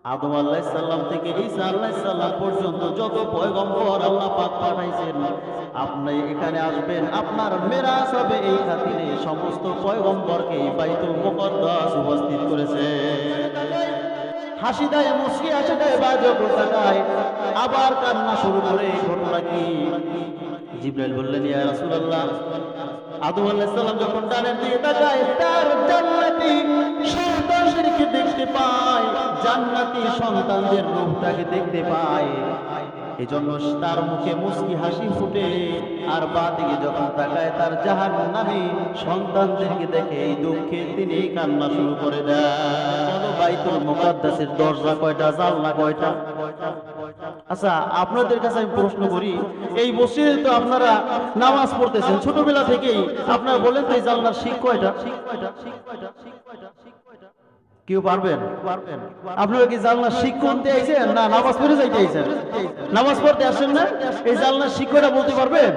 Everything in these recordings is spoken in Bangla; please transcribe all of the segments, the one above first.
আদম আলাইহিস সালাম থেকে ঈসা আলাইহিস সালাম পর্যন্ত যত পয়গম্বর আল্লাহ পাক পাঠাইছেন, আপনি এখানে আসবেন, আপনার মেরাজ হবে এই খাতিরে সমস্ত পয়গম্বরকে বাইতুল মুকদ্দাস উপস্থিত করেছে। হাসি দেয়, মুস্কি হাসি দেয়, বাজে তাকায়, আবার কান্না শুরু করে। ঘটনা কি? জিবরাইল বললেন, ইয়া রাসূলুল্লাহ, আদম আলাইহিস সালাম যখন ডানের দিকে তাকায়, তার জান্নাতি সন্তানদেরকে দেখতে পায়, জান্নাতি সন্তানদের রূপটাকে দেখতে পায়। এজন্য তার মুখে মুস্কি হাসি ফুটে। আর বাদিকে যখন তাকায়, তার জাহান্নামী সন্তানদেরকে দেখে এই দুঃখে তিনি কান্না শুরু করে দেন। বাইতুল মুকদ্দাসের দরজা কয়টা, জানলা কয়টা? আচ্ছা, আপনাদের কাছে আমি প্রশ্ন করি, এই মসজিদে তো আপনারা নামাজ পড়তেছেন ছোটবেলা থেকেই, আপনারা বলেন তো এই জানলার শিক কয়টা? কেউ পারবেন? আপনারা কি জানলার শিক করতে আইছেন না নামাজ পড়ে যাইতে আইছেন? নামাজ পড়তে আসেন না? এই জানলার শিক কয়টা বলতে পারবেন?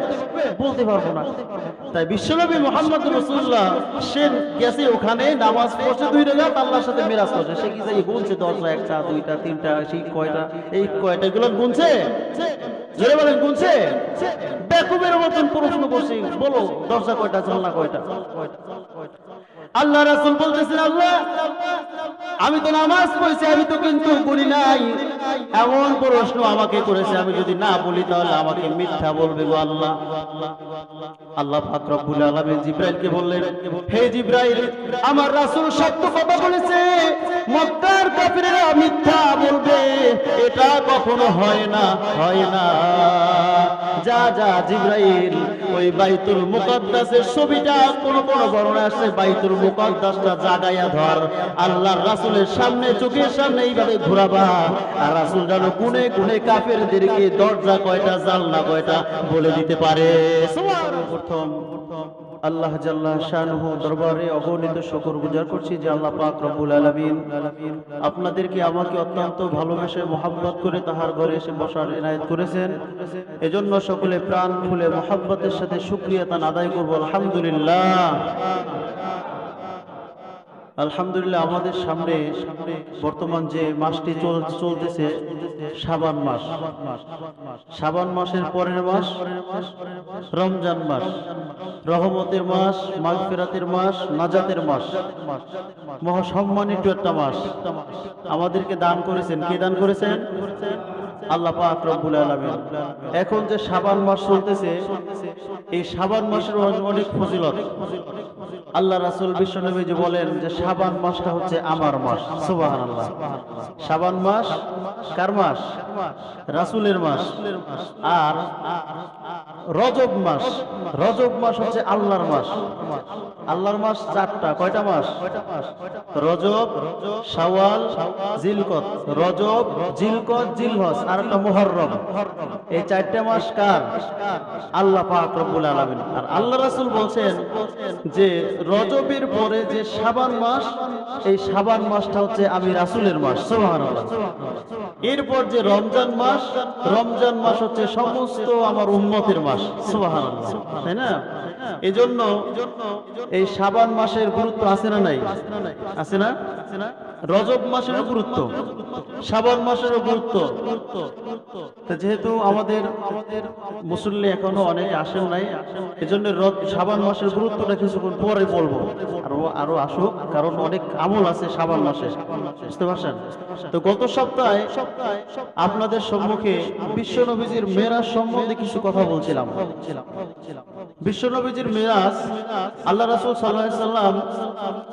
বলতে পারবো না। তাই বিশ্বনবী মুহাম্মদ রাসূলুল্লাহ সে গেছে ওখানে, নামাজ পড়ছে 2 রাকাত, আল্লাহর সাথে মিরাজ করছে। সে কি যাই গুনছে 10টা, 1টা, 2টা, 3টা, শিক কয়টা, এই কয়টা এগুলো গুনছে? জোরে বলেন, গুনছে? বেকুবের মতন প্রশ্ন করছি, বলো দরজা কয়টা, জানলা কয়টা? আল্লাহ রাসূল বলতেছেন, আল্লাহ আমি তো নামাজ পড়ছি, আমি তো কিন্তু বলি নাই। এমন প্রশ্ন আমাকে করেছে, আমি যদি না বলি তাহলে আমাকে মিথ্যা বলবে গো আল্লাহ। আল্লাহ পাক রব্বুল আলামিন জিবরাইলকে বললেন, হে জিবরাইল, আমার রাসূল সত্য কথা বলেছে, মক্কার কাফিররা মিথ্যা বলবে, এটা কখনো হয় না, হয় না। যা যা জিবরাইল, ওই বাইতুল মুকদ্দাসের ছবিটা কোন কোন বর্ণনা আসছে, বাইতুল মুকদ্দাসটা জাগাইয়া ধর, আল্লাহর রাসূলের সামনে, চোখের সামনে এইভাবে ঘোরাবা, আর রাসূল যেন কোণে কোণে কাফেরদেরকে দরজা কয়টা, জানলা কয়টা বলে দিতে পারে। প্রথম আল্লাহ জাল্লা শানুহু দরবারে অগণিত শুকর গুজার করছি যে আল্লাহ পাক রব্বুল আলামিন আপনাদেরকে আমাকে অত্যন্ত ভালোবেসে মোহাব্বত করে তাহার ঘরে এসে বসার ইনায়েত করেছেন। এজন্য সকলে প্রাণ খুলে মোহাব্বতের সাথে শুকরিয়া তান আদায় করব। আলহামদুলিল্লাহ, আলহামদুলিল্লাহ। আমাদের সামনে বর্তমান যে মাসটি চলতেছে শাবান মাস, শাবান মাসের পরের মাস রমজান মাস, রহমতের মাস, মাগফিরাতের মাস, নাজাতের মাস, মহাসম্মানিত একটা মাস আমাদেরকে দান করেছেন। কে দান করেছেন? আল্লাহ পাক রব্বুল আলামিন। এখন যে শাবান মাস চলতেছে, এই শাবান মাসের অনেক ফজিলত। আল্লাহ রাসূল বিশ্বনবী যে বলেন যে শাবান মাসটা হচ্ছে আমার মাস। সুবহানাল্লাহ। শাবান মাস কার মাস? রাসূলের মাস। আর রজব মাস, রজব মাস হচ্ছে আল্লাহর মাস। আল্লাহর মাস 4টা। কয়টা মাস? রজব, শাওয়াল, জিলকদ। রজব, জিলকদ, জিলহজ, আর একটা মুহররম। এই 4টা মাস কার? আল্লাহ পাক রব্বুল আলামিন। আর আল্লাহ রাসূল বলেন যে রজবের পরে যে শাবান মাস, এই শাবান মাসটা হচ্ছে আমি রাসূলের মাস। সুবহানাল্লাহ। এরপর যে রমজান মাস, রমজান মাস হচ্ছে সমস্ত আমার উম্মতের মাস। সুবহানাল্লাহ, তাই না? এজন্য এই শাবান মাসের গুরুত্ব আছে না নাই? আছে না? রজব মাসের গুরুত্ব, শাবান মাসের গুরুত্ব। যেহেতু আমাদের মুসল্লি এখনো অনেকে আসেন নাই, এজন্য শাবান মাসের গুরুত্বটা কিছুক্ষণ পরে বলবো। আরো আসুক, কারণ অনেক আমল আছে শাবান মাসে, বুঝতে পারছেন? তো গত সপ্তাহে আপনাদের সম্মুখে বিশ্বনবীজির মেরাজ সম্বন্ধে কিছু কথা বলছিলাম। বিশ্বনবীজির মেরাজ, আল্লাহ রাসূল সাল্লাল্লাহু আলাইহি সাল্লাম,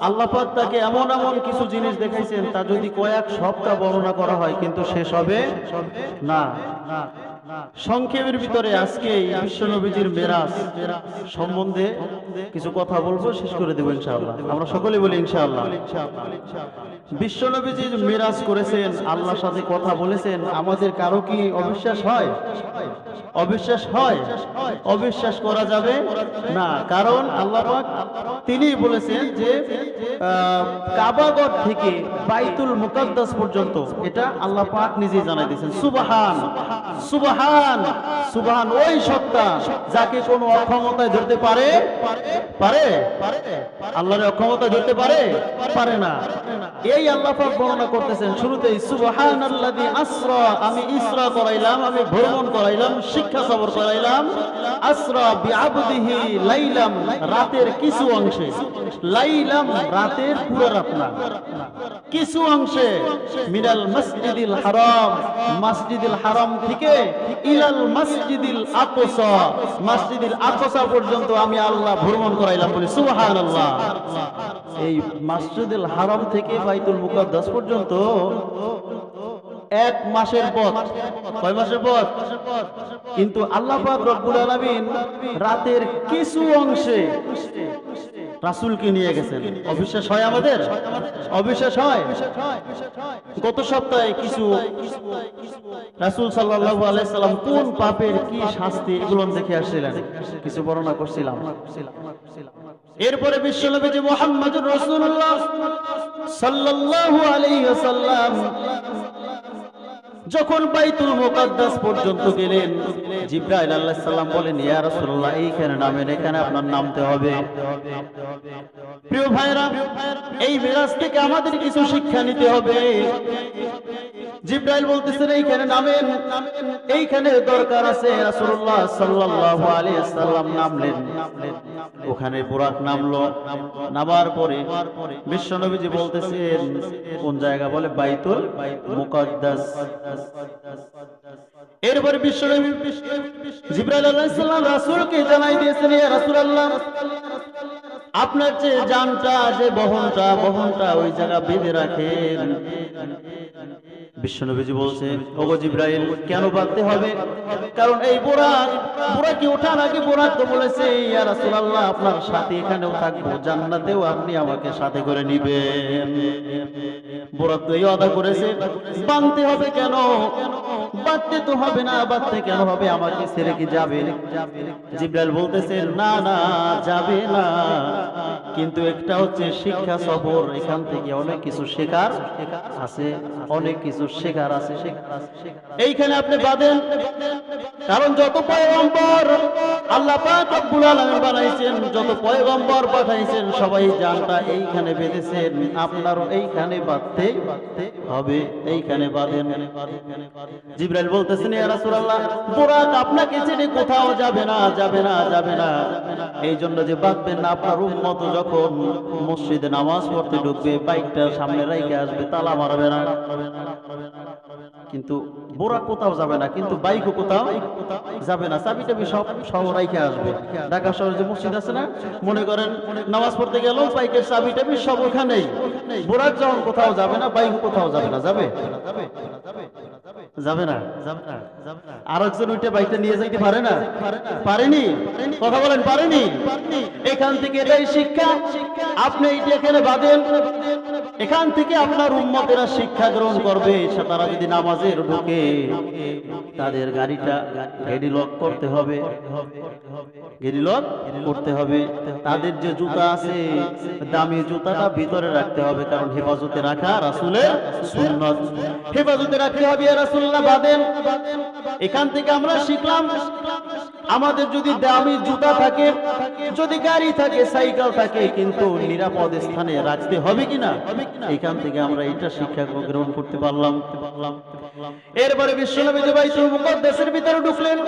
আল্লাহ পাক তাকে এমন এমন কিছু জিনিস দেখাইছেন, তা যদি কয়েক সপ্তাহ বর্ণনা করা হয় কিন্তু শেষ হবে না। সংক্ষেপের ভিতরে আজকে এই বিশ্বনবীজির মেরাজ সম্বন্ধে কিছু কথা বলবো, শেষ করে দেব ইনশাআল্লাহ। আমরা সকলে বলি ইনশাআল্লাহ। বিশ্বনবীজি মেরাজ করেছেন, আল্লাহর সাথে কথা বলেছেন, আমাদের কারো কি অবিশ্বাস হয়? অবিশ্বাস হয়? অবিশ্বাস করা যাবে না, কারণ আল্লাহ পাক তিনি বলেছেন যে কাবাগর থেকে বাইতুল মুকদ্দাস পর্যন্ত এটা আল্লাহ পাক নিজেই জানাই দিয়েছেন। সুবহান, সুবহান, সুবহান ওই সত্তা যাকে কোনো অক্ষমতায় ধরতে পারে? পারে? আল্লাহর অক্ষমতায় ধরতে পারে? পারে না। এই এই আল্লাহ পাক বর্ণনা করতেছেন শুরুতেই সুবহানাল্লাযী আসরা, আমি ইসরা করাইলাম, আমি ভ্রমণ করাইলাম, শিক্ষা সবর করাইলাম। আসরা বিআবদিহি লাইলাম, রাতের কিছু অংশে, লাইলাম রাতের পুরো রাত না, কিছু অংশে, মিনাল মসজিদিল হারাম, মসজিদুল হারাম থেকে ইলাল মসজিদিল আকসা, মসজিদুল আকসা পর্যন্ত আমি আল্লাহ ভ্রমণ করাইলাম। বলি সুবহানাল্লাহ। এই মসজিদুল হারাম থেকে বাইতুল মুকাদ্দাস পর্যন্ত 1 মাসের পথ। কয় মাসের পথ? কিন্তু আল্লাহ পাক রব্বুল আলামিন রাতের কিছু অংশে রাসূলকে নিয়ে গেছেন। অবিশ্বাস হয় আমাদের? অবিশ্বাস হয়? গত সপ্তাহে কিছু রাসূল সাল্লাল্লাহু আলাইহি সাল্লাম কোন পাপের কি শাস্তি এগুলো দেখে আসছিলেন, কিছু বর্ণনা করছিলাম। এরপরে বিশ্বনবী যে মুহাম্মদুর রাসূলুল্লাহ সাল্লাল্লাহু আলাইহি ওয়াসাল্লাম যখন বাইতুল মুকাদ্দাস পর্যন্ত গেলেন, জিবরাইল আলাইহিস সালাম বলেন, ইয়া রাসূলুল্লাহ এইখানে নামেন, এখানে আপনার নামতে হবে। প্রিয় ভাইরা, এই মিরাজ থেকে আমাদের কিছু শিক্ষা নিতে হবে। জিবরাইল বলতেছেন এইখানে নামেন, এইখানে দরকার আছে। রাসূলুল্লাহ সাল্লাল্লাহু আলাইহি সাল্লাম নামলেন, ওখানে বুরাক নামলো। নামার পরে বিশ্বনবীজি বলতেছেন কোন জায়গা? বলে বাইতুল মুকাদ্দাস। এরপরে বিশ্বনবী জিবরাইল আলাইহিস সালাম রাসূলকে জানাই দিয়েছেন, ইয়া রাসূলুল্লাহ আপনার যে জানটা, যে বহনটা ওই জায়গা বেঁধে রাখেন। বিশ্বনবীজি বলছেন, ওগো জিবরাইল কেন বাঁধতে হবে? কারণ এই বুরাকে ওঠার আগে বুরাক তো বলেছে, ইয়া রাসূলুল্লাহ আপনার সাথে এখানেও থাকবো, জান্নাতেও আপনি আমাকে সাথে করে নিবেন। বুরাক তো এই ওয়াদা করেছে, বাঁধতে হবে কেন? বাঁধতে তো হবে না, বাঁধতে কেন হবে? আমাকে ছেড়ে কি যাবে? জিবরাইল বলতেছেন, না না যাবে না, কিন্তু একটা হচ্ছে শিক্ষা সফর, এখান থেকে অনেক কিছু শেখার আছে, অনেক কিছু শেখার আছে। এইখানে আপনি বাঁধেন, কারণ যত পয়গম্বর আল্লাহ পাক রব্বুল আলামিন বানাইছেন, যত পয়গম্বর পাঠাইছেন, সবাই জানটা এইখানে বেঁধেছেন, আপনারও এইখানে বাঁধতে হবে, এইখানে বাঁধেন। জিবরাইল বলতেছেন, ইয়া রাসূলুল্লাহ বুরাক আপনাকে ছেড়ে কোথাও যাবে না, যাবে না, যাবে না। এই জন্য যে বাঁধবেন না, আপনার উম্মত যখন মসজিদে নামাজ পড়তে ঢুকবে, বাইকটা সামনে রেখে আসবে, তালা মারবে না। কিন্তু বুরাক কোথাও যাবে না, কিন্তু বাইকও কোথাও যাবে না, চাবিটা সব রেখে আসবে। ঢাকা শহরে যে মসজিদ আছে না, মনে করেন নামাজ পড়তে গেল, বাইকের চাবিটা সব ওখানেই। বুরাক যখন কোথাও যাবে না, বাইক কোথাও যাবে না। যাবে? যাবে না। আর একজন ওইটা বাইকটা নিয়ে যাইতে পারে না? পারেনি? কথা বলেন, পারেনি? এখান থেকে এটাই শিক্ষা, আপনি এইটা এখানে বাঁধেন, এখান থেকে আপনার উম্মতেরা শিক্ষা গ্রহণ করবে। তারা যদি নামাজের ঢুকে, তাদের গাড়িটা গেডিলক করতে হবে, গেডিলক করতে হবে। তাদের যে জুতা আছে, দামি জুতাটা ভিতরে রাখতে হবে, কারণ হেফাজতে রাখা রাসূলের সুন্নাত। হেফাজতে রাখতে হবে। ইয়া রাসূলুল্লাহ বাঁধেন। এখান থেকে আমরা শিখলাম, আমাদের যদি দামি জুতা থাকে, যদি গাড়ি থাকে, সাইকেল থাকে, কিন্তু নিরাপদ স্থানে রাখতে হবে কিনা, এখান থেকে আমরা এটা শিক্ষা গ্রহণ করতে পারলাম। এরপরে বিশ্বনবী বাইতুল মুকাদ্দাসের ভিতরে ঢুকলেন।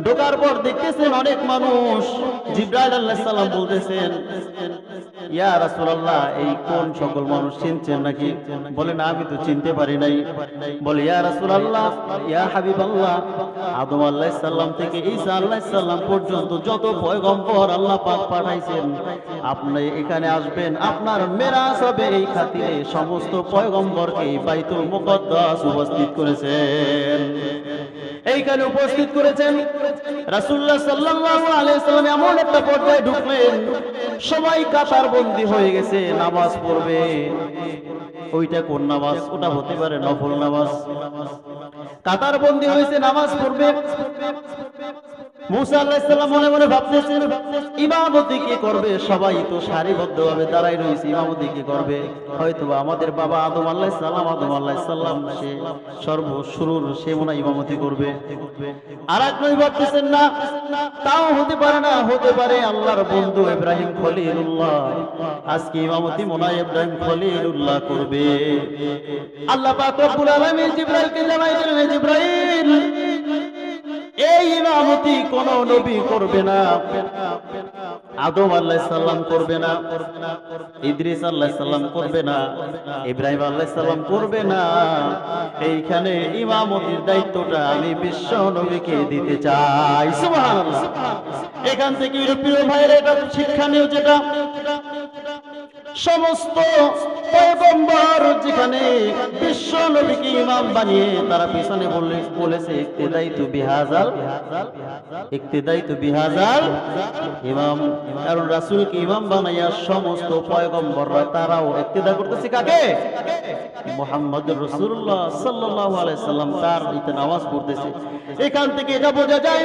ঢোকার পর দেখতেছেন অনেক মানুষ। জিবরাইল আলাইহিস সালাম বলতেছেন, ইয়া রাসূলুল্লাহ এই কোন সকল মানুষ, চিনছেন নাকি? বলে না, আমি তো চিনতে পারি নাই। বলে ইয়া রাসূলুল্লাহ, ইয়া হাবিবাল্লাহ, আদম আলাইহিস সালাম থেকে ঈসা আলাইহিস সালাম পর্যন্ত যত পয়গম্বর আল্লাহ পাক পাঠাইছেন, আপনি এখানে আসবেন, আপনার মেরাজ হবে। এই খাতিরে সমস্ত পয়গম্বরকে বাইতুল মুকাদ্দাস উপস্থিত করেছেন, এইখানে উপস্থিত করেছেন। রাসূলুল্লাহ সাল্লাল্লাহু আলাইহি সাল্লাম এমন একটা পর্যায়ে ঢুকলেন, সবাই কাতার বন্দী হয়ে গেছে, নামাজ পড়বে। ওইটা কোন নামাজ? ওটা হতে পারে নফল নামাজ। কাতার বন্দী হয়েছে, নামাজ পড়বে। মুসা আলাইহিস সালাম মনে মনে ভাবতেছেন ইমামতি কে করবে, সবাই তো সারিবদ্ধভাবে দাঁড়াই রয়েছে, ইমামতি কে করবে? হয়তোবা আমাদের বাবা আদম আলাইহিস সালাম সে সর্বশুরুর, সে মনে হয় ইমামতি করবে। আর এক নয় ভাবতেছেন না, তাও হতে পারে না, হতে পারে আল্লাহর বন্ধু ইব্রাহিম খলিলুল্লাহ, আজকে ইমামতি মনে হয় ইব্রাহিম খলিলুল্লাহ করবে। আল্লাহ পাক রব্বুল আলামিন জিবরাইলকে জানাই দিলেন, জিবরাইল এই ইমামতি কোন নবী করবে না, আদম আলাইহিস সালাম করবে না, ইদ্রিস আলাইহিস সালাম করবে না, ইব্রাহিম আলাইহিস সালাম করবে না, এইখানে ইমামতির দায়িত্বটা আমি বিশ্ব নবীকে দিতে চাই। সুবহানাল্লাহ। এখান থেকে প্রিয় ভাইয়ের এটা শিক্ষা নিও, যেটা সমস্ত পয়গম্বর যেখানে বিশ্ব নবীকে ইমাম বানিয়ে তারা পিছনে বলেছে ইক্তেদাইতু বিহাজাল ইমাম, কারণ রাসূলকে ইমাম বানাইয়া সমস্ত পয়গম্বররা তারাও ইক্তেদা করতেছে কাকে? মুহাম্মদুর রাসূলুল্লাহ সাল্লাল্লাহু আলাইহি সাল্লাম, তার ইতে নামাজ পড়তেছে। এখান থেকে এটা বোঝা যায়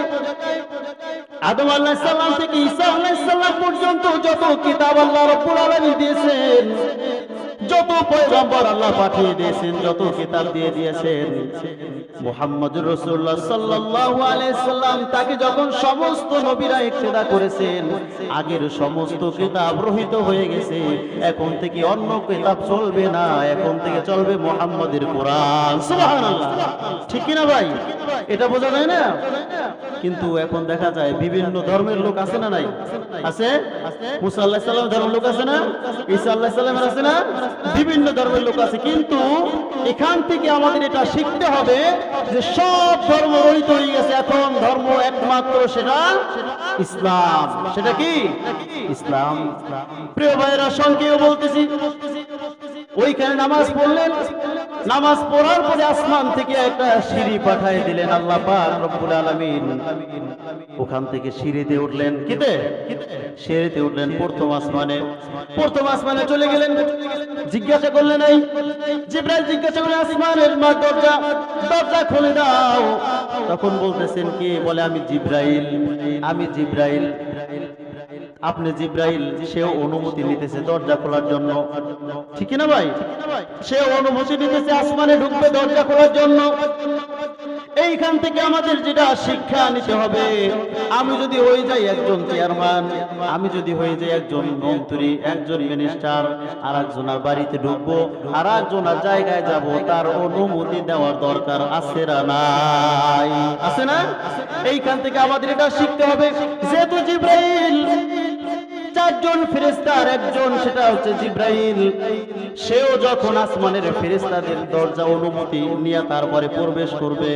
আদম আলাইহিস সালাম থেকে ঈসা আলাইহিস সালাম পর্যন্ত যত কিতাব আল্লাহ রাব্বুল আলামিন দিয়েছেন, যত পয়গম্বর আল্লাহ পাঠিয়ে দিয়েছেন, যত কিতাব দিয়ে দিয়েছেন, মুহাম্মদুর রাসূলুল্লাহ সাল্লাল্লাহু আলাইহি সাল্লাম তাকে যখন সমস্ত নবীরা ইক্তেদা করেছেন, আগের সমস্ত কিতাব রহিত হয়ে গেছে, এখন থেকে অন্য কিতাব চলবে না, এখন থেকে চলবে মুহাম্মদের কোরআন। সুবহানাল্লাহ, ঠিক কি না ভাই? এটা বোঝা যায় না? কিন্তু এখন দেখা যায় বিভিন্ন ধর্মের লোক আছে না নাই? আছে। মুসা আলাইহিস সালাম ধর্মের লোক আছে না? ঈসা আলাইহিস সালামের আছে না? বিভিন্ন ধর্মের লোক আছে। কিন্তু এখান থেকে আমাদের এটা শিখতে হবে যে সব ধর্ম রহিত হয়ে গেছে, এখন ধর্ম একমাত্র সেটা ইসলাম। সেটা কি? ইসলাম। প্রিয় ভাইরা, সংক্ষেপে বলতেছি, ওইখানে নামাজ পড়লেন, নামাজ পড়ার পরে আসমান থেকে একটা সিঁড়ি পাঠিয়ে দিলেন আল্লাহ পাক রব্বুল আলামিন। ওখান থেকে সিঁড়িতে উঠলেন, কিতে সিঁড়িতে উঠলেন প্রথম আসমানে। প্রথম আসমানে চলে গেলেন, জিজ্ঞাসা করলেন, এই জিবরাইল জিজ্ঞাসা করলেন আসমানের দরজা খুলে দাও। তখন বলতেছেন কি? বলে আমি জিবরাইল, আমি জিবরাইল। আপনি জিবরাইল, সেও অনুমতি নিতেছে দরজা খোলার জন্য, ঠিক না ভাই? সে অনুমতি নিতেছে আসমানে ঢুকবে দরজা খোলার জন্য। এইখান থেকে আমাদের যেটা শিক্ষা নিতে হবে, আমি যদি হয়ে যাই একজন চেয়ারম্যান, আমি যদি হয়ে যাই একজন মন্ত্রী, একজন মিনিস্টার, আর একজনের বাড়িতে ঢুকবো, আর একজনের জায়গায় যাব, তার অনুমতি দেওয়ার দরকার আছে না নাই? আছে না? এইখান থেকে আমাদের এটা শিখতে হবে। যেহেতু জিবরাইল চারজন ফেরেশতার একজন, সেটা হচ্ছে জিবরাইল, সেও যখন আসমানের ফেরেশতাদের দরজা অনুমতি নিয়ে তারপরে প্রবেশ করবে,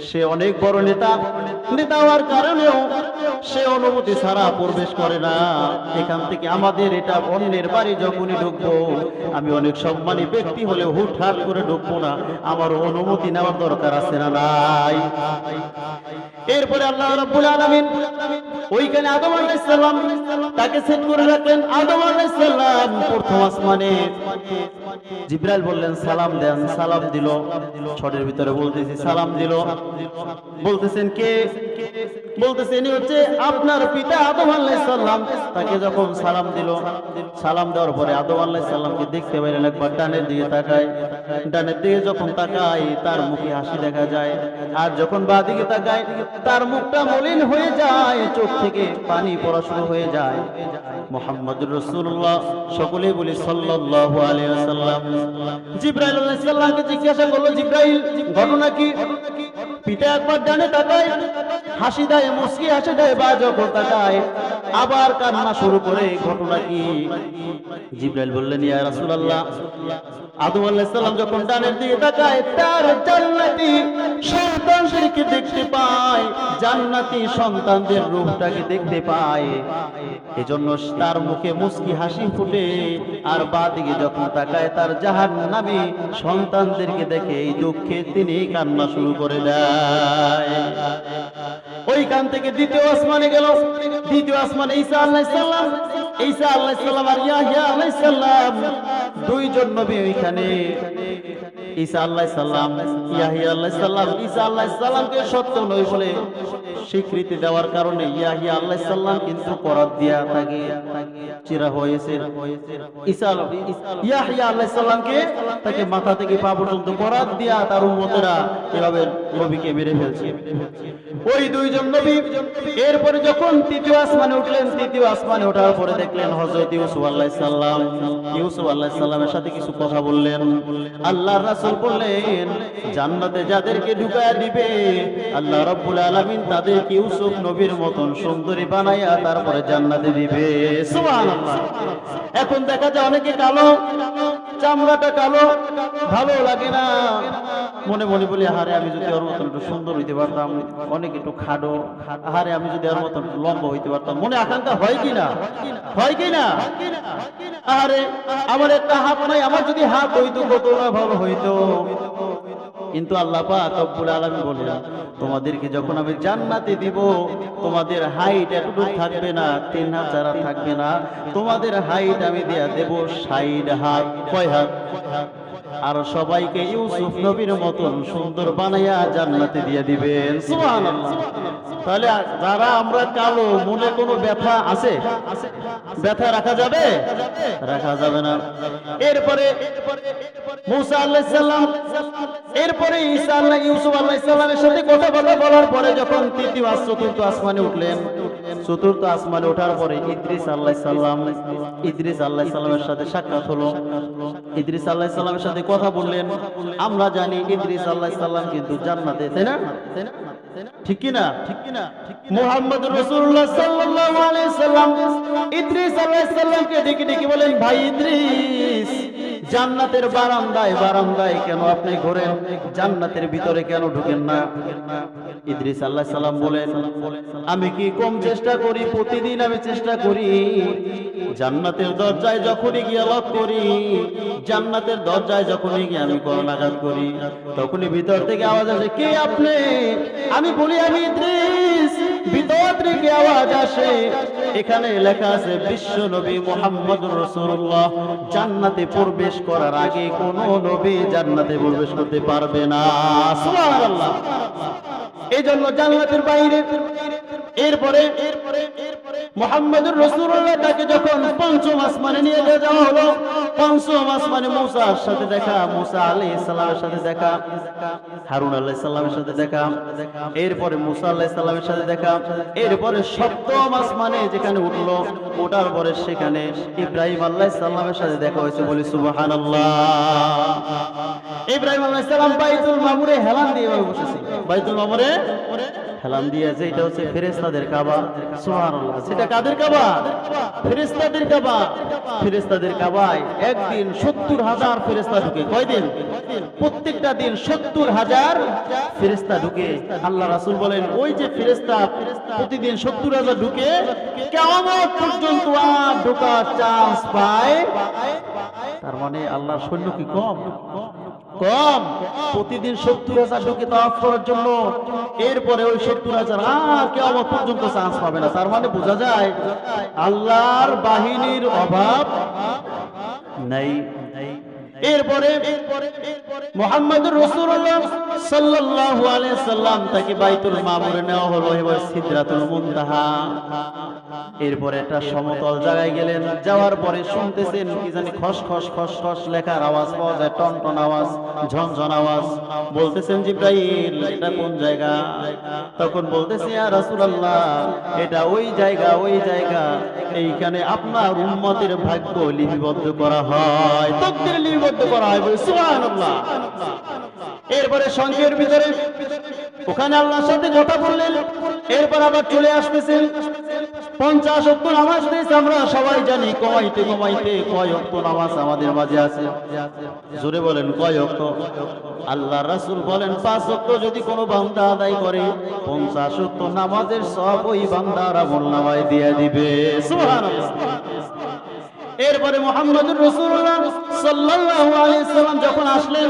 সে অনেক বড় নেতা হওয়ার কারণেও সে অনুমতি ছাড়া প্রবেশ করে না। এখান থেকে আমাদের এটা, অন্যের বাড়ি যখনই ঢুকবো, আমি অনেক সম্মানী ব্যক্তি হলে হুটহাট করে ঢুকবো না, আমার অনুমতি নেওয়ার দরকার আছে না নাই? এরপরে আল্লাহ রাব্বুল আলামিন ওইখানে আদম আলাইহিস সালাম তাকে সেট করে রাখলেন। আদম আলাইহিস সালাম প্রথম আসমানে, জিবরাইল বললেন সালাম দেন, সালাম দিল। ছড়ের ভিতরে বলতেছি সালাম দিল। বলতেছেন কে? বলতেছেন হচ্ছে আপনার পিতা আদম আলাইহিস সালাম। তাকে যখন সালাম দিল, সালাম দেওয়ার পরে আদম আলাইহিস সালামকে দেখতে পাইলেন, একবার ডানের দিকে তাকায়, ডানের দিকে যখন তাকায় তার মুখে হাসি দেখা যায়, আর যখন বাঁ দিকে তাকায় তার মুখটা মলিন হয়ে যায়, চোখ থেকে পানি পড়া শুরু হয়ে যায়। মুহাম্মদুর রাসূলুল্লাহ, সকলেই বলি সাল্লাল্লাহু আলাইহি ওয়াসাল্লাম। জিবরাইল আলাইহিস সালামকে জিজ্ঞাসা করলো, জিবরাইল ঘটনা কি? পিতা একবার ডানে তাকায়, হাসি দেয়, মুস্কি হাসি দেয়, বা যখন তাকায় আবার কান্না শুরু করে, ঘটনা কি? জিবরাইল বললেন, ইয়া রাসূলুল্লাহ, আদম আলাইহিস সালাম যখন ডানের দিকে তাকায় তার জান্নাতি সন্তানদেরকে দেখতে পায়, জান্নাতি সন্তানদের রূপটাকে দেখতে পায়, এজন্য তার মুখে মুস্কি হাসি ফুটে। আর বাঁ দিকে যখন তাকায় তার জাহান্নামী সন্তানদেরকে দেখে এই দুঃখে তিনি কান্না শুরু করে দেয়। ওইখান থেকে দ্বিতীয় আসমানে গেল। দ্বিতীয় আসমানে ঈসা আলাইহিস সালাম, ঈসা আলাইহিস সালাম আর ইয়াহইয়া আলাইহিস সালাম, দুইজন নবী ওইখানে। ঈসা আলাইহিস সালাম, ইয়াহিয়া আলাইহিস সালাম ঈসা আলাইহিস সালামকে সত্য নয় বলে স্বীকৃতি দেওয়ার কারণে ইয়াহিয়া আলাইহিস সালাম কিন্তু করাত দিয়া তাকে চিরা হয়েছে। ইয়াহিয়া আলাইহিস সালামকে তাকে মাথা থেকে পা পর্যন্ত করাত দিয়া তার উম্মতেরা এভাবে নবীকে মেরে ফেলছে। ওই দুইজন নবী এরপরে যখন তৃতীয় আসমানে উঠলেন, তৃতীয় আসমানে ওঠার পরে দেখলেন হযরত ইউসুফ আলাইহিস সালাম, ইউসুফ আলাইহিস সালামের সাথে কিছু কথা বললেন। আল্লাহর রাসূল বললেন, জান্নাতে যাদেরকে ঢুকায়া দিবে আল্লাহ রাব্বুল আলামিন তাদেরকে ইউসুফ নবীর মতন সুন্দরী বানায়া তারপরে জান্নাতে দিবে। সুবহানাল্লাহ। এখন দেখা যায় অনেকে কালো, চামড়াটা কালো, ভালো লাগে না, মনে মনে বলি আহারে আমি যদি ওর মতন একটু সুন্দর হইতে পারতাম, অনেক একটু খাটো, আহারে আমি যদি ওর মতন লম্বা হইতে পারতাম, মনে আকাঙ্ক্ষা হয় কিনা? হয় কিনা? আহারে আমার একটা হাত নাই, আমার যদি হাত হইতো কত না ভালো হইতো। কিন্তু আল্লাহ পাক রব্বুল আলামিন বলেন, তোমাদেরকে যখন আমি জান্নাতে দিব তোমাদের হাইট এতটুকু থাকবে না, 3000 থাকবে না, তোমাদের হাইট আমি দেয়া দেব 60 হাত। কয় হাত? আর সবাইকে ইউসুফ নবীর মতন সুন্দর বানাইয়া জান্নাতে দিয়ে দিবেন। সুবহানাল্লাহ। তাহলে যারা আমরা কালো, মনে কোনো ব্যথা আছে? ব্যথা রাখা যাবে? রাখা যাবে না। এরপরে মুসা আলাইহিস সালাম, এরপরে ঈসা আলাইহিস ইউসুফ আলাইহিস সালামের সাথে কথা বলার পরে যখন তৃতীয় চতুর্থ আসমানে উঠলেন, চতুর্থ আসমানে ওঠার পরে ইদ্রিস আলাইহিস সালামের সাথে সাক্ষাৎ হলো। ইদ্রিস আলাইহিস সালামের সাথে কথা বললেন। আমরা জানি ইদ্রিস আলাইহিস সালাম কিন্তু জান্নাতে, তাই না? ঠিক কি না? মুহাম্মদুর রাসূলুল্লাহ সাল্লাল্লাহু আলাইহি সাল্লাম ইদ্রিস আলাইহিস সালামকে ডেকে ডেকে বলেন, ভাই ইদ্রিস, জান্নাতের বারান্দায় কেন আপনি ঘোরেন? জান্নাতের ভিতরে কেন ঢুকেন না? ইদ্রিস আলাইহিস সালাম বলেন, আমি কি কম চেষ্টা করি? প্রতিদিন আমি চেষ্টা করি। জান্নাতের দরজায় যখনই গিয়ে লক করি, জান্নাতের দরজায় যখনই গিয়ে আমি করুণাঘাত করি, তখনই ভিতর থেকে আওয়াজ আসে, কে আপনি? আমি বলি আমি ইদ্রিস। ভিতর থেকে আওয়াজ আসে, এখানে লেখা আছে বিশ্ব নবী মুহাম্মদুর রাসূলুল্লাহ জান্নাতে প্রবেশ করার আগে কোন নবী জান্নাতে প্রবেশ করতে পারবে না। সুবহানাল্লাহ। এই জন্য জান্নাতের বাইরে এরপরে মুহাম্মদুর রাসূলুল্লাহ তাকে যখন পঞ্চম আসমানে নিয়ে যাওয়া হলো, পঞ্চম আসমানে মুসার সাথে দেখা, মুসা আলাইহিস সালামের সাথে দেখা, হারুন আলাইহিস সালামের সাথে দেখা, এরপরে মুসা আলাইহিস সালামের সাথে দেখা, এরপরে সপ্তম আসমানে যেখানে উঠলো, ওঠার পরে সেখানে ইব্রাহিম আলাইহিস সালামের সাথে দেখা হয়েছে। বলি সুবহানাল্লাহ। ইব্রাহিম আলাইহিস সালাম বাইতুল মামুরে হেলান দিয়ে বসেছে। বাইতুল মামুরে হেলান দিয়েছে, এটা হচ্ছে ফেরেশতাদের কাবা। সুবহানাল্লাহ। সেটা কাদের কাবা? ফেরেশতাদের কাবা। ফেরেশতাদের কাবায় একদিন 70,000 ফেরেশতা ঢুকে। কয়দিন? প্রত্যেকটা দিন 70,000 ফেরেশতা ঢুকে। আল্লাহ রাসূল বলেন, ওই যে ফেরেশতা প্রতিদিন 70,000 ঢুকে, কিয়ামত পর্যন্ত আর ঢোকার চান্স পায়। তার মানে আল্লাহর সৈন্য কি কম? কম। প্রতিদিন 70,000 ঢুকে তাওয়াফ করার জন্য, এরপরে ওই 70,000 আর কিয়ামত পর্যন্ত চান্স পাবে না। তার মানে বোঝা যায় আল্লাহর বাহিনীর অভাব নাই। এরপরে মুহাম্মদুর রাসূলুল্লাহ সাল্লাল্লাহু আলাইহি সাল্লাম তাকে বাইতুল মামুরে নেওয়া হলো, এবার সিদরাতুল মুনতাহা। এরপরে একটা সমতল জায়গায় গেলেন, যাওয়ার পরে শুনতেছেন কি জানি খসখস খসখস লেখার আওয়াজ পাওয়া যায়, টনটন আওয়াজ, ঝনঝন আওয়াজ। বলতেছেন, জিবরাইল, এটা কোন জায়গা? তখন বলতেছে, ইয়া রাসূলুল্লাহ, এটা ওই জায়গা, ওই জায়গা, এইখানে আপনার উম্মতের ভাগ্য লিপিবদ্ধ করা হয়, তাকদীর লিপিবদ্ধ করা হয়। সুবহানাল্লাহ। এরপরে সংখ্যের ভিতরে ওখানে আল্লাহর সাথে কথা বললেন। এরপর আবার চলে আসতেছেন 50 ওয়াক্ত নামাজ দিয়েছে। আমরা সবাই জানি কমাইতে কমাইতে কয় ওয়াক্ত নামাজ আমাদের মাঝে আছে? জোরে বলেন, কয় ওয়াক্ত? আল্লাহর রাসূল বলেন 5 ওয়াক্ত যদি কোনো বান্দা আদায় করে 50 ওয়াক্ত নামাজের সওয়াব ওই বান্দার আমলনামায় দিয়ে দিবে। সুবহানাল্লাহ। এরপরে মুহাম্মদুর রাসূলুল্লাহ সাল্লাল্লাহু আলাইহি সাল্লাম যখন আসলেন,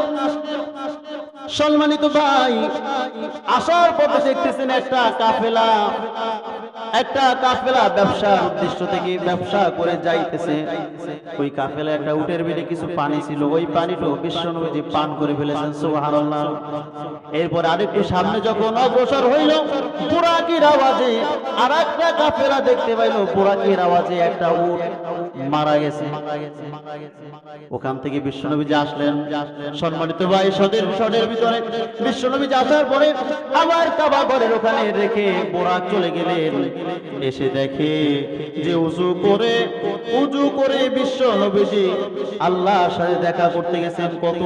সম্মানিত ভাই, আসার পথে দেখতেছেন একটা কাফেলা ব্যবসার উদ্দেশ্য থেকে ব্যবসা করে যাইতেছে। ওই কাফেলা একটা উটের বেড়ে কিছু পানি ছিল, ওই পানিটাও বিশ্বনবীজি পান করে ফেলেছেন, সুবহানাল্লাহ। এরপর আরেকটু সামনে যখন অগ্রসর হইল, বুরাকির আওয়াজে আর একটা কাফেলা দেখতে পাইল, বুরাকির আওয়াজে একটা উট মারা গেছে। ওখান থেকে বিশ্বনবীজি আসলেন। সম্মানিত ভাই, সদের ভিতরে বিশ্বনবীজি আসার পরে আবার কাবা ঘরের ওখানে রেখে বোরাক চলে গেলেন। এসে দেখে যে উজু করে বিশ্বনবীজি আল্লাহর সাথে দেখা করতে গেছেন। কত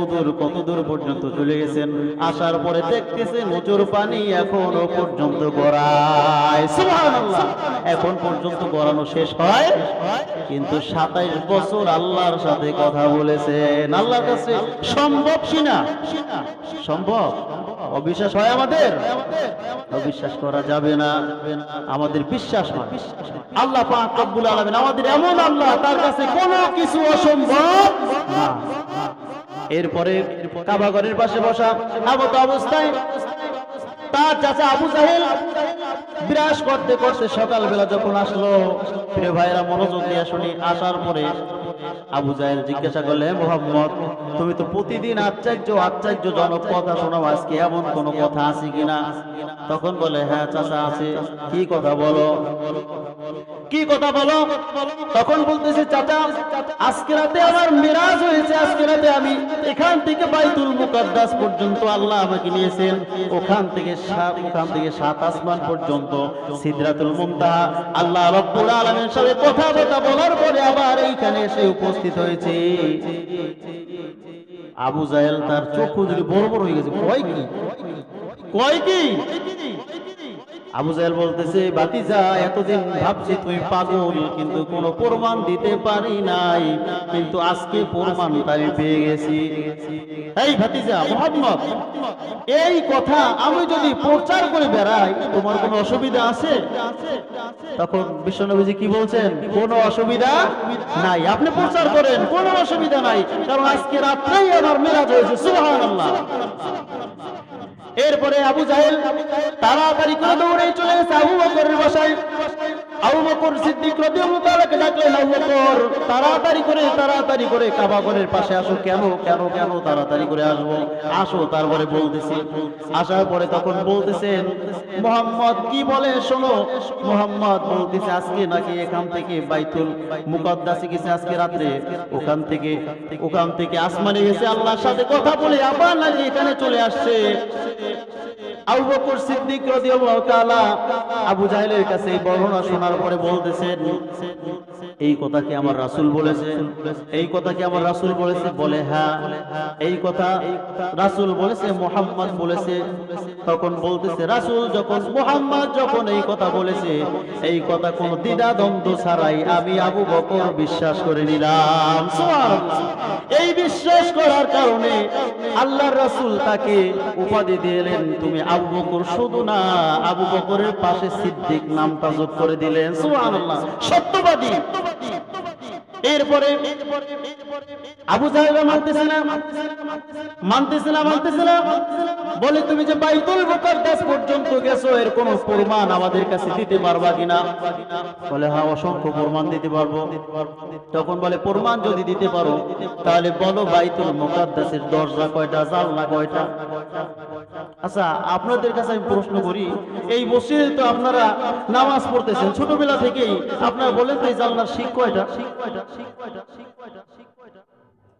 দূর পর্যন্ত চলে গেছেন। আসার পরে দেখতেছেন উজুর পানি এখনো পর্যন্ত গড়ায়, সুবহানাল্লাহ। এখন পর্যন্ত গড়ানো শেষ হয়, কিন্তু 27 বছর আল্লাহর সাথে কথা বলেছেন। আল্লাহর কাছে সম্ভব কিনা? সম্ভব। অবিশ্বাস হয় আমাদের? অবিশ্বাস করা যাবে না, আমাদের বিশ্বাস হয়। আল্লাহ পাক রব্বুল আলামিন আমাদের এমন আল্লাহ, তার কাছে কোনো কিছু অসম্ভব না। এরপরে কাবা ঘরের পাশে বসা এমত অবস্থায় তার চাচা আবু জাহেল বিরাজ করতে করতে সকালবেলা যখন আসলো, প্রিয় ভাইরা মনোযোগ দিয়ে শুনি। আসার পরে আবু জাহেল জিজ্ঞাসা করলে, মুহাম্মদ, তুমি তো প্রতিদিন আশ্চর্যজনক কথা শোনাও, আজকে এমন কোন কথা আছে কিনা? তখন বলে, হ্যাঁ চাচা আছে। কি কথা বলো? তখন বলতেছে, চাচা আজকে রাতে আমার মিরাজ হয়েছে। আজকে রাতে আমি এখান থেকে বাইতুল মুকাদ্দাস পর্যন্ত আল্লাহ আমাকে নিয়েছেন। ওখান থেকে 7 আসমান পর্যন্ত সিদরাতুল মুনতাহা আল্লাহ রাব্বুল আলামিনের সাথে কথা বলার পরে আবার এইখানে এসে উপস্থিত হয়েছে। আবু জাহেল তার চক্ষু দুটো বড় হয়ে গেছে। কয় কি? আবু জাহেল বলতেছে, ভাতিজা এতদিন ভাবছি তুই পাগল, কিন্তু কোনো প্রমাণ দিতে পারি নাই, কিন্তু আজকে প্রমাণটা আমি পেয়ে গেছি। এই ভাতিজা মুহাম্মদ, এই কথা আমি যদি প্রচার করে বেড়াই, তোমার কোনো অসুবিধা আছে? তখন বিশ্বনবীজি কি বলছেন? কোনো অসুবিধা নাই, আপনি প্রচার করেন, কোনো অসুবিধা নাই, কারণ আজকে রাত্রেই আমার মেরাজ হয়েছে, সুবহানাল্লাহ। এরপরে আবু জাহেল তাড়াতাড়ি করে দৌড়ে চলে গেছে আবু বকরের বাসায়। আবু বকর সিদ্দিক রাদিয়াল্লাহু তাআলাকে ডাকলেন, আবু বকর তাড়াতাড়ি করে কাবা ঘরের পাশে আসো। কেন তাড়াতাড়ি করে আসো। তারপরে বলতেছি, আসার পরে তখন বলতেছেন, মুহাম্মদ কি বলে শোনো। মুহাম্মদ বলতেছে, আজকে নাকি এখান থেকে বাইতুল মুকাদ্দাসে গেছে, আজকে রাতে ওখান থেকে আসমানে গেছে, আল্লাহর সাথে কথা বলে আবার নাকি এখানে চলে আসছে। আবু বকর সিদ্দিক রাদিয়াল্লাহু তাআলা আবু জাহেলের কাছে এই বর্ণনা শোনার পরে বলতেছেন, এই কথা কি আমার রাসূল বলেছে? বলে, হ্যাঁ এই কথা রাসূল বলেছে, মুহাম্মদ বলেছে। তখন বলতেছে, মুহাম্মদ যখন এই কথা বলেছে, এই কথা কোনো দ্বিধা দ্বন্দ্ব ছাড়াই আমি আবু বকর বিশ্বাস করে নিলাম, সুবহানাল্লাহ। এই বিশ্বাস করার কারণে আল্লাহর রাসূল তাকে উপাধি দিলেন, তুমি আবু বকর শুধু না, আবু বকরের পাশে সিদ্দিক নামটা যোগ করে দিলেন, সুবহানাল্লাহ, সত্যবাদী। এরপরে আবু জাহেল মানতেছে না, বলে, তুমি যে বাইতুল মুকাদ্দাস পর্যন্ত গেছো, এর কোন প্রমাণ আমাদের কাছে দিতে পারবা কিনা? বলে, হ্যাঁ অসংখ্য প্রমাণ দিতে পারবো। তখন বলে, প্রমাণ যদি দিতে পারো তাহলে বলো বাইতুল মুকাদ্দাসের দরজা কয়টা, জানলা কয়টা? আচ্ছা, আপনাদের কাছে আমি প্রশ্ন করি, এই মসজিদে তো আপনারা নামাজ পড়তেছেন ছোটবেলা থেকেই, আপনারা বলেন তো এই জানলার শিক কয়টা?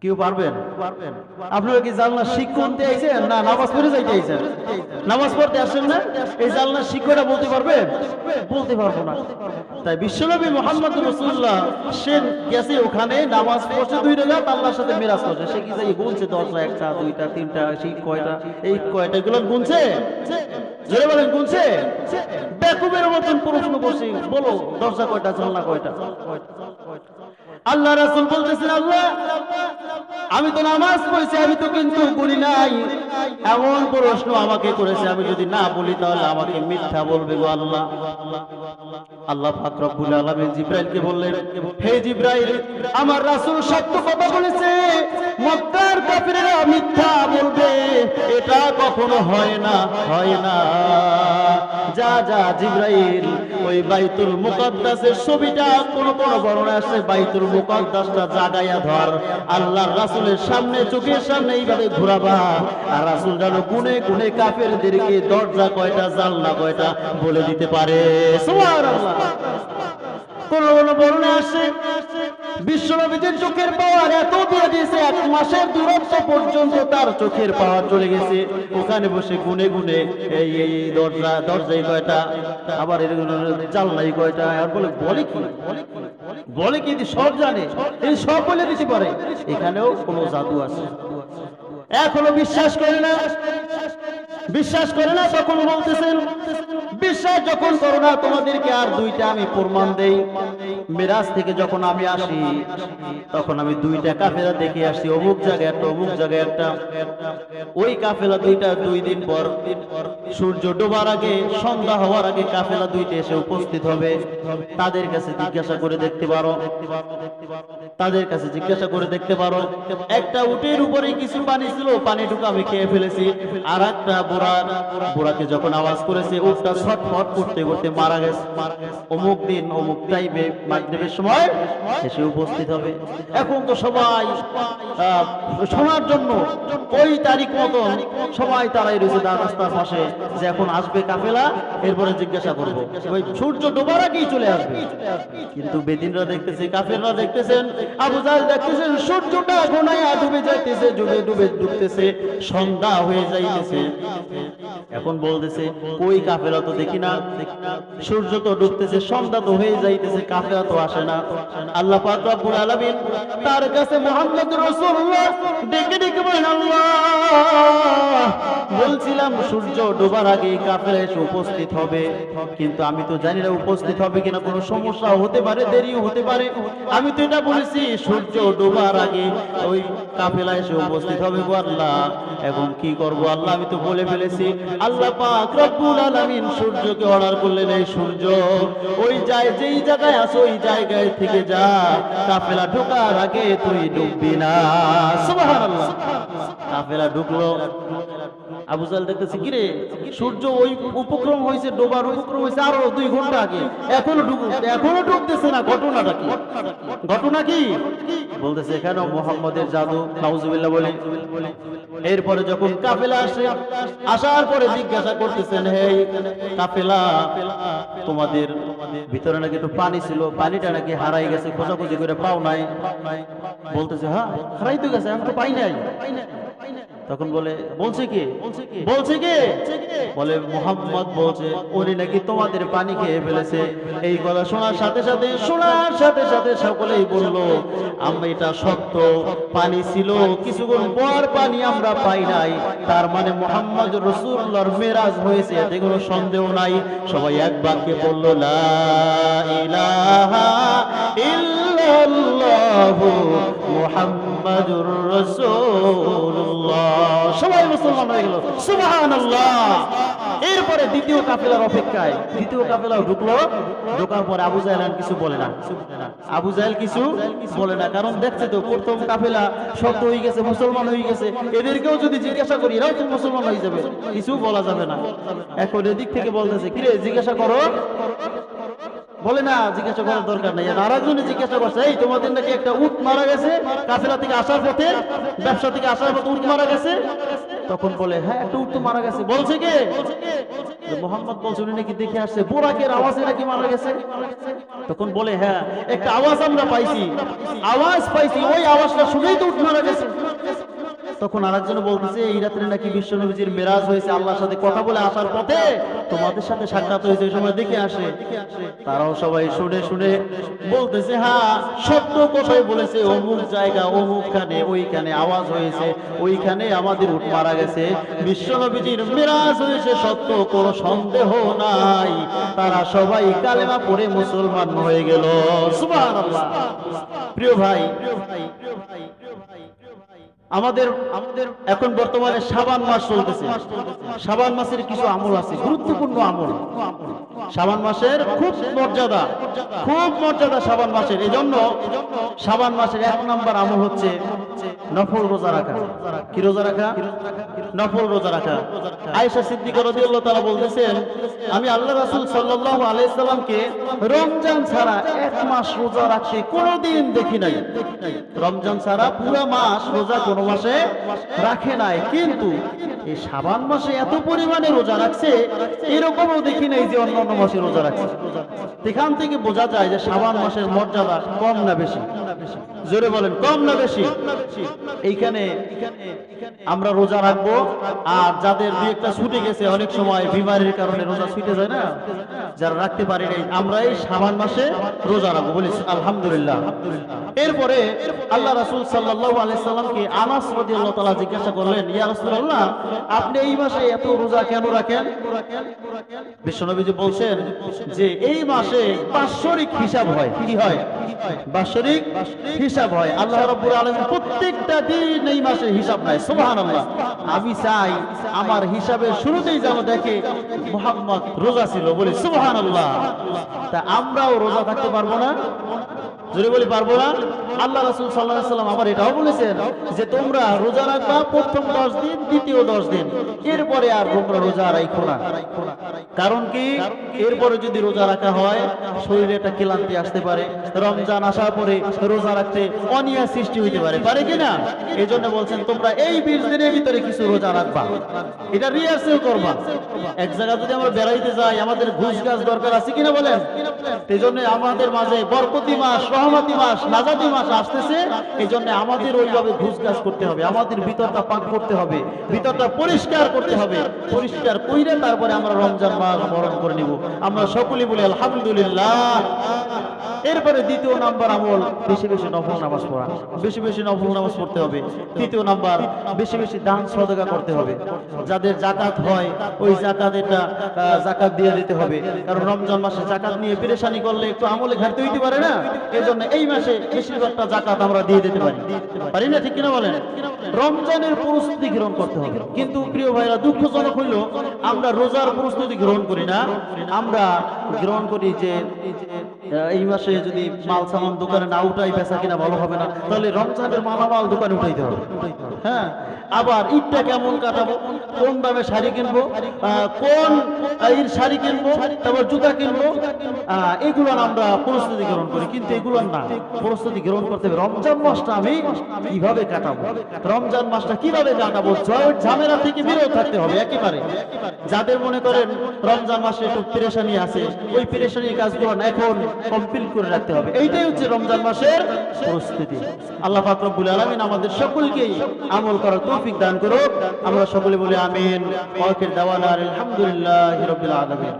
কেউ পারবেন? আপনারা কি জানলার শিক কোনতে আইছেন না নামাজ পড়ে যাইতে আইছেন? নামাজ পড়তে আসেন না? এই জানলার শিক কয়টা বলতে পারবেন? বলতে পারবো না। তাই বিশ্বনবী মুহাম্মদ রাসূলুল্লাহ সে গেছে ওখানে, নামাজ পড়ছে 2 রাকাত, আল্লাহর সাথে মিরাজ করছে। সে কি যাই গুনছে 10টা, 1টা, 2টা, 3টা, শিক কয়টা, এই কয়টা গুলো গুনছে? জোরে বলেন, গুনছে? বেকুবের মতন প্রশ্ন করছি, বলো দরজা কয়টা, জানলা কয়টা? আল্লাহ রাসূল বলতেছেন, আল্লাহ আমি তো নামাজ পড়েছি, আমি তো কিন্তু গুনি নাই, এমন প্রশ্ন আমাকে করেছে, আমি যদি না বলি তাহলে আমাকে মিথ্যা বলবে গো আল্লাহ। আল্লাহ পাক রব্বুল আলামিন জিবরাইলকে বললেন, হে জিবরাইল, আমার রাসূল সত্য কথা বলেছে, মক্কার কাফিররা মিথ্যা বলবে, এটা কখনো হয় না, হয় না। যা যা জিবরাইল, ওই বাইতুল মুকাদ্দাসের ছবিটা কোন কোন বর্ণনা আছে, বাইতুল মুকাদ্দাসটা জাগাইয়া ধর, আল্লাহর রাসূলের সামনে, চোখের সামনে এইভাবে ঘোরাবা, আর রাসূল যেন গুনে গুনে কাফেরদেরকে দরজা কয়টা, জানলা কয়টা বলে দিতে পারে। সুবহানাল্লাহ। কোন কোন বর্ণনা আছে বিশ্বনবীর চোখের পাওয়ার এত দিয়ে দিয়েছে, 1 মাসের দূরত্ব পর্যন্ত তার চোখের পাওয়ার চলে গেছে। ওখানে বসে গুনে গুনে এই এই দরজাই কয়টা, আবার জানলাই কয়টা, আর বলে কি বলে কি সব জানে, এই সব বলে দিতে পারে। এখানেও কোনো জাদু আছে। এখনো বিশ্বাস করে না, বিশ্বাস করে না। তখন বলতেছেন, বিশ্বাস যখন করো না, তোমাদেরকে আর দুইটা আমি প্রমাণ দেই। মিরাজ থেকে যখন আমি আসি, তখন আমি দুইটা কাফেলা দেখে আসছি, অমুক জায়গায় একটা, অমুক জায়গায় একটা। ওই কাফেলা দুইটা 2 দিন পর সূর্য ডোবার আগে, সন্ধ্যা হওয়ার আগে কাফেলা দুইটা এসে উপস্থিত হবে। তাদের কাছে জিজ্ঞাসা করে দেখতে পারো, তাদের কাছে জিজ্ঞাসা করে দেখতে পারো। একটা উটের উপরে কিছু পানি ছিল, পানিটুকু আমি খেয়ে ফেলেছি। আর একটা বুড়াকে যখন আওয়াজ করেছে, উটটা ছটফট করতে করতে মারা গেছে। অমুক দিন অমুক টাইমে মাগরিবের সময় এসে উপস্থিত হবে। এখন তো সবাই শোনার জন্য ওই তারিখ মতন সবাই তারাই রয়েছে রাস্তার পাশে, যে এখন আসবে কাফেলা, এরপরে জিজ্ঞাসা করবো। ওই সূর্য ডোবার আগেই চলে আসবে। কিন্তু বেদিনরা দেখতেছে, কাফেররা দেখতেছেন, আবু জাহেল দেখতেছেন, সূর্যটা ঘনাইয়া ডুবে যাইতেছে, ডুবে ডুবে ডুবতেছে, সন্ধ্যা হয়ে যাইতেছে। এখন বলতেছে, ওই কাফেরা তো দেখি না, সূর্য তো ডুবতেছে, সন্ধ্যা তো হয়ে যাইতেছে, কাফেরা তো আসে না। আল্লাহ পাক রব্বুল আলামিন তার কাছে মুহাম্মদুর রাসূলুল্লাহ ডেকে ডেকে বলেন, আল্লাহ, বলছিলাম সূর্য ডোবার আগে কাফেরা এসে উপস্থিত হবে, কিন্তু আমি তো জানি না উপস্থিত হবে কিনা, কোনো সমস্যা হতে পারে, দেরিও হতে পারে। আমি তো এটা বলেছি সূর্য ডোবার আগে ওই কাফেলা এসে উপস্থিত হবে গো আল্লাহ। এখন কি করব আল্লাহ, আমি তো বলে ফেলেছি। আল্লাহ পাক রব্বুল আলামিন সূর্যকে অর্ডার করলেন, এই সূর্য ওই যেই জায়গায় আছো ওই জায়গায় থেকে যা, কাফেলা ঢোকার আগে তুই ডুববি না। সুবহানাল্লাহ। কাফেলা ঢুকলো। আবু জাহেল দেখতেছে, কিরে, সূর্য ওই উপক্রম হয়েছে, ডোবার উপক্রম হয়েছে আরো 2 ঘন্টা আগে, এখনো ডুবতেছে না, ঘটনাটা কি? ঘটনা কি? বলতেছে, এখানে মুহাম্মদের জাদু, নাউজুবিল্লাহ বলে। এরপরে যখন কাফেলা আসে, আসার পরে জিজ্ঞাসা করতেছেন, হে কাফেলা, তোমাদের ভিতরে নাকি একটু পানি ছিল, পানিটা নাকি হারাই গেছে, খোঁজাখুঁজি করে পাও নাই। বলতেছে, হ্যাঁ হারাই তো গেছে, আমি তো পাই নাই। তখন বলছে কি বলে, মুহাম্মদ বলছে উনি নাকি তোমাদের পানি খেয়ে ফেলেছে। এই কথা শোনার সাথে সাথে সকলেই বলল, আমরা এটা সত্য, পানি ছিল, কিছুক্ষণ পর পানি আমরা পাই নাই, তার মানে মুহাম্মদ রাসূলুল্লাহর মেরাজ হয়েছে, এতে কোনো সন্দেহ নাই। সবাই এক বাক্যে বলল, লা ইলাহা ইল্লাল্লাহু মুহাম্মাদুর রাসূলুল্লাহ। সবাই মুসলমান হয়ে গেল, সুবহানাল্লাহ। এরপরে দ্বিতীয় কাফেলার অপেক্ষায়, দ্বিতীয় কাফেলা ঢুকলো। ঢোকার পরে আবু জাহেল কিছু বলে না, আবু জাহেল কিছু বলে না, কারণ দেখছে তো প্রথম কাফেলা শক্ত হয়ে গেছে, মুসলমান হয়ে গেছে, এদেরকেও যদি জিজ্ঞাসা করি এরাও তো মুসলমান হয়ে যাবে, কিছু বলা যাবে না। এখন এদিক থেকে বলতেছে, কিরে জিজ্ঞাসা করো, বলে না জিজ্ঞাসা করার দরকার নাই। আর আরেকজনে জিজ্ঞাসা করছে, এই তোমাদের নাকি একটা উট মারা গেছে, কাফেলা থেকে আসার পথে, ব্যবসা থেকে আসার পথে উট মারা গেছে। তখন বলে, হ্যাঁ একটা উট তো মারা গেছে। বলছে কে? মুহাম্মদ বলছে, উনি নাকি দেখে আসছে, বোরাকের আওয়াজে নাকি মারা গেছে। তখন বলে, হ্যাঁ একটা আওয়াজ আমরা পাইছি, ওই আওয়াজটা শুনেই তো উট মারা গেছে। তখন আরেকজন বলতেছে, এই রাত্রে নাকি বিশ্বনবীজির মেরাজ হয়েছে, আল্লাহর সাথে কথা বলে আসার পথে তোমাদের সাথে সাক্ষাৎ হয়েছে, ওই সময় দেখে আসে। তারাও সবাই শুনে বলতেছে, হ্যাঁ সত্য কথাই বলেছে, অমুক জায়গা অমুকখানে, ওইখানে আওয়াজ হয়েছে, ওইখানে আমাদের উট মারা গেছে, বিশ্বনবীজির মেরাজ হয়েছে, সত্য, কোনো সন্দেহ নাই। তারা সবাই কালেমা পড়ে মুসলমান হয়ে গেল। সুবহানাল্লাহ। প্রিয় ভাই, আমাদের এখন বর্তমানে শাবান মাস চলতেছে। শাবান মাসের কিছু আমল আছে, গুরুত্বপূর্ণ আমল। শাবান মাসের খুব মর্যাদা, খুব মর্যাদা শাবান মাসের। এজন্য শাবান মাসের 1 নম্বর আমল হচ্ছে নফল রোজা রাখা। কি রোজা রাখা? নফল রোজা রাখা। আয়েশা সিদ্দিকা রাদিয়াল্লাহু তাআলা বলতেছেন, আমি আল্লাহ রাসূল সাল্লাল্লাহু আলাইহি সাল্লামকে রমজান ছাড়া 1 মাস রোজা রাখতে কোনোদিন দেখি নাই। রমজান ছাড়া পুরো মাস রোজা কোনো মাসে রাখে নাই, কিন্তু এই শাবান মাসে এত পরিমাণে রোজা রাখছে এরকমও দেখি নাই যে অন্য মাসে রোজা রাখছে। এখান থেকে বোঝা যায় যে শাবান মাসের মর্যাদা কম না বেশি? জোরে বলেন, কম না বেশি? এইখানে আমরা রোজা রাখবো, আর যাদের দুই একটা ছুটে গেছে, অনেক সময় বিমারির কারণে রোজা ছুটে যায় না, যারা রাখতে পারি নাই, আমরা এই শাবান মাসে রোজা রাখবো, বলি আলহামদুলিল্লাহ। এরপরে আল্লাহ রাসূল সাল্লাল্লাহু আলাইহি সাল্লামকে আনাস রাদিয়াল্লাহু তাআলা জিজ্ঞাসা করলেন, ইয়া রাসূলুল্লাহ, আপনি এই মাসে এত রোজা কেন রাখেন? বিশ্বনবীজি বলছেন যে এই মাসে বাৎসরিক হিসাব হয়। কি হয়? বাৎসরিক হিসাব হয়। আল্লাহ রাব্বুল আলামিন প্রত্যেকটা দিন এই মাসে হিসাব নেয়। সুবহানাল্লাহ। আমি চাই আমার হিসাবের শুরুতেই যেন দেখে মুহাম্মদ রোজা ছিল, বলি সুবহানাল্লাহ। তা আমরাও রোজা থাকতে পারবো না? জোরে বলি, পারবো না? আল্লাহ রাসূল সাল্লাল্লাহু আলাইহি সাল্লাম আবার এটাও বলেছেন যে তোমরা রোজা রাখবা প্রথম 10 দিন, দ্বিতীয় 10 দিন, এরপরে আর তোমরা রোজা রাখো না। কারণ কি? এরপরে যদি রোজা রাখা হয় শরীরে একটা ক্লান্তি আসতে পারে, রমজান আসার পরে রোজা রাখতে অনিয়া সৃষ্টি হইতে পারে, পারে কিনা? এই জন্য বলছেন তোমরা এই 20 দিনের ভিতরে কিছু রোজা রাখবা, এটা রিহার্সেল করবা। এক জায়গায় যদি আমরা বেড়াইতে যাই, আমাদের ঘুষ গাছ দরকার আছে কিনা বলেন? এই জন্য আমাদের মাঝে বরকতি মাস, রহমতি মাস, নাজাতি মাস আসতেছে। এই জন্য আমাদের ওইভাবে ঘুষ গাছ করতে হবে, আমাদের ভিতরটা পাক করতে হবে, ভিতরটা পরিষ্কার করতে হবে। পরিষ্কার কইরে তারপরে আমরা রমজান মাস বরণ করে নিব। আমরা সকলেই বলি আলহামদুলিল্লাহ। এরপরে দ্বিতীয় নাম্বার আমল, বেশি বেশি নফল নামাজ পড়া, বেশি বেশি নফল নামাজ পড়তে হবে। তৃতীয় নাম্বার, বেশি বেশি দান সদকা করতে হবে। যাদের যাকাত হয় ওই জাকাতটা জাকাত দিয়ে দিতে হবে, কারণ রমজান মাসে জাকাত নিয়ে পেরেশানি করলে একটু আমলে ঘাটতি হইতে পারে না। এই জন্য এই মাসে বেশিরভাগটা জাকাত আমরা দিয়ে দিতে পারি না, ঠিক কিনা বলেন? রমজানের প্রস্তুতি গ্রহণ করতে হবে। কিন্তু প্রিয় ভাইরা, দুঃখজনক হইল আমরা রোজার প্রস্তুতি গ্রহণ করি না। আমরা গ্রহণ করি যে এই মাসে যদি মাল সামান দোকানে না উঠাই বেচা কিনা ভালো হবে না, তাহলে রমজানের মালামাল দোকানে উঠাইতে হবে। হ্যাঁ, আবার ঈদটা কেমন কাটাবো, কোন দামে শাড়ি কিনবো, কোন ঈদ শাড়ি কিনবো, তারপর জুতা কিনবো, এগুলো আমরা প্রস্তুতি গ্রহণ করি। কিন্তু এগুলো না, প্রস্তুতি গ্রহণ করতে হবে রমজান মাসটা আমি কিভাবে কাটাবো, রমজান মাসটা কিভাবে কাটাবো, ঝামেলা থেকে বিরত থাকতে হবে একেবারে। যাদের মনে করেন রমজান মাসে একটু পেরেশানি আছে, ওই পেরেশানির কাজগুলো এখন কমপ্লিট করে রাখতে হবে। এইটাই হচ্ছে রমজান মাসের প্রস্তুতি। আল্লাহ পাক রব্বুল আলামিন আমাদের সকলকেই আমল করার তৌফিক দান করুক। আমরা সকলে বলি আমিন। ওয়া আখির দাওয়ানা আলহামদুলিল্লাহি রাব্বিল আলামিন।